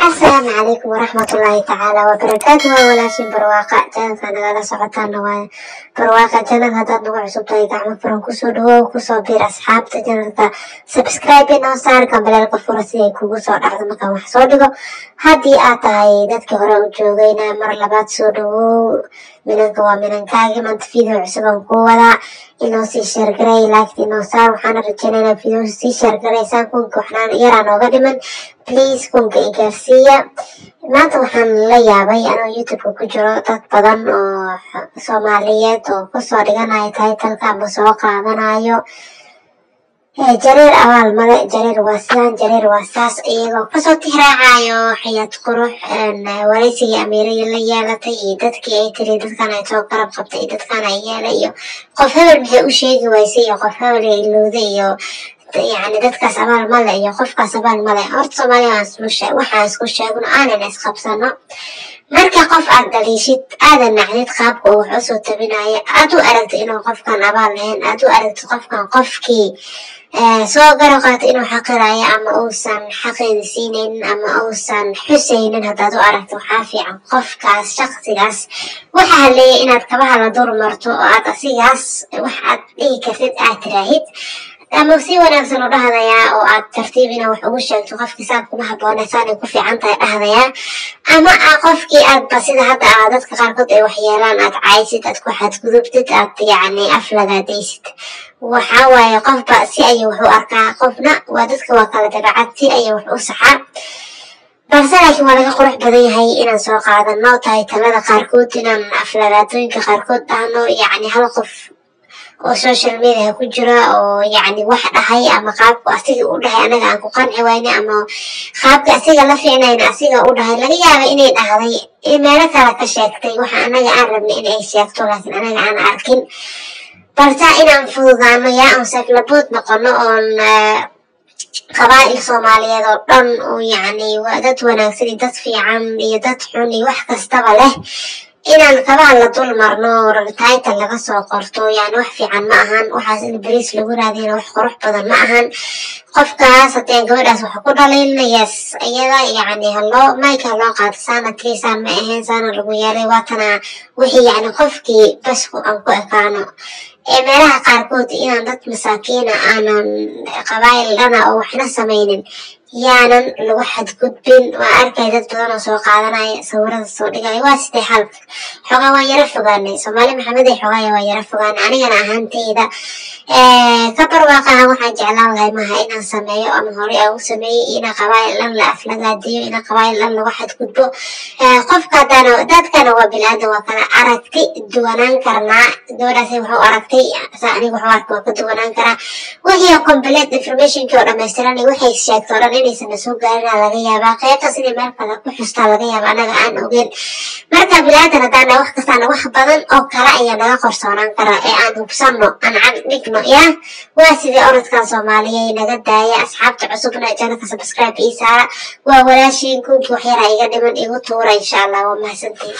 السلام عليكم ورحمة الله تعالى وبركاته. ولاشين برواقع جانك أنا سعطان نوايا برواقع جانك هذا نوع عصبتي دعم فرن كسو دو كسو بير أصحاب تجانك سبسكرايب إنه صار قبل القفورسي كوسو أعظم مكان وحصودكو هذه آتاي دتك هرا وجوغينا مر لبات سودو منك ومنك كاغي من تفيدو عصبان كولا إنه سي شرقري لاكتي إنه صار وحنا رجلنا فيديو سي شرقري سانكون كوحنا يرانا وقدما بليز كونka igarsiya maanta waxaan la yaabay anoo youtube ku jiro dad badan oo Soomaaliyeed oo ku soo dhiganaya title-ka ama soo qaadanayo jareer abaal male jareer waasaan jareer waasaas iyagoo ku soo tixraacayo xiyad qurux waraysiga Ameerika la yeelatay iyo dadkii ay tiri dadkan ay soo qarab qabtay dadkan ay yeelayo qof hebel maxay u sheegi waysay iyo qof hebel ay looday iyo يعني dadkaas abaal male iyo qofkaas abaal male horta Soomaaliya waxaan isku sheegno aanan isqabsano marka qof aad dhaliishid aadan nacdid qaabka uu wax u soo tabinayo aad u aragto inuu qofkan abaal lahayn aad u aragto qofkan qofkii soo garaqaat inuu xaqirayo ama uusan xaqeeda siinaynin ama uusan xusaynin haddaad u aragto waxaa fiican qofkaas shaqsigaas waxaa haleeya inaad kabaha la dur marto oo aad asigaas wax aad dhihi kartid aad tiraahid ama si wanaagsan oo dhahdaya oo aad tartiibina wax ugu sheegto qofkii saab kuma haboonaysan ku fiican tahay dhahdaya ama qofkii aad basida hadda dadka qaarkood ay wax yeelaan aad caaysid aad ku xadgudubtid aad yani aflagaadaysid waxa waaye qofba si ay wax u arkaa qofna waa dadka waa kala dabeecad si ay wax u saxaa balse laakiin waa laga qurux badan yahay inaan soo qaadano taytalada qaarkood inaan aflagaadooyinka qaarkood dhahno yani hal qof oo social media ku jira oo yani wax dhahay ama qaabku asiga u dhahay anaga aan ku qanci wayna ama qaabka asiga la fiicnayna asiga u dhahay laga yaabo inay dhahday meelo kale ka sheegtay waxa anaga aan rabnay inay sheegto laakiin anaga aan arkin balse inaan fududaano yaa aan saflabood noqono oon qabaa'il Soomaaliyeed oo dhan oo yani waa dad wanaagsan dad fiican iyo dad xun iyo wax kastaba leh inaan kabaha la dul marno title laga soo qorto yani wax fiican ma ahan waxaas in bariis lagu raadiyana wax qurux badan ma ahan qofkaas hadee gabadhaas waxa ku dhaliilnayaas iyada yani haloo mayka loo qaato saana kiisaan ma ahayn saana lagu yeelay waatana wixii yani qofkii bas aan ku ekaano meelaha qaarkood inaan dad masaakiina aanan qabaa'il dhana oo waxna samaynin yaanan lagu xadgudbin waa arkay dad badan oo soo qaadanaya sawirada soo dhigaya waa sidee xalka xogaa waa yara fogaanay Soomaali Maxamed ay xogaa waa yara fogaanay anigana ahaantayda ka barwaaqaha waxaan jeclaan lahay maaha inaan sameeyo ama hore aan u sameeyay ina qabaa'il dhan la aflagaadiyo ina qabaa'il dhan lagu xadgudbo qofka dadkana waa bilaadan waa kala aragti duwanaan karnaa gabadhaas wuxuu aragtay aniga wuxuu arkay waa ka duwanaan karaa wixii complete informationkii oo dhammaystiran waxay sheegto dhan inaysan soo gaarin laga yaabaa qaybtaas inay meel kale ku xustaa laga yaabaa anaga aan ogeyn marka bilaadan hadaan wax kastaan wax badan oo kale ayaa naga qorsoonaan karaa ee aan hubsano aan dhigno ya waa sidii orodkan Soomaaliyeed naga daaya asxaabta cusubna channelka subscribe ii saara waa walaashiin kunkii wax yar iga dhiman igu tuura insha Allah waa mahadsantiin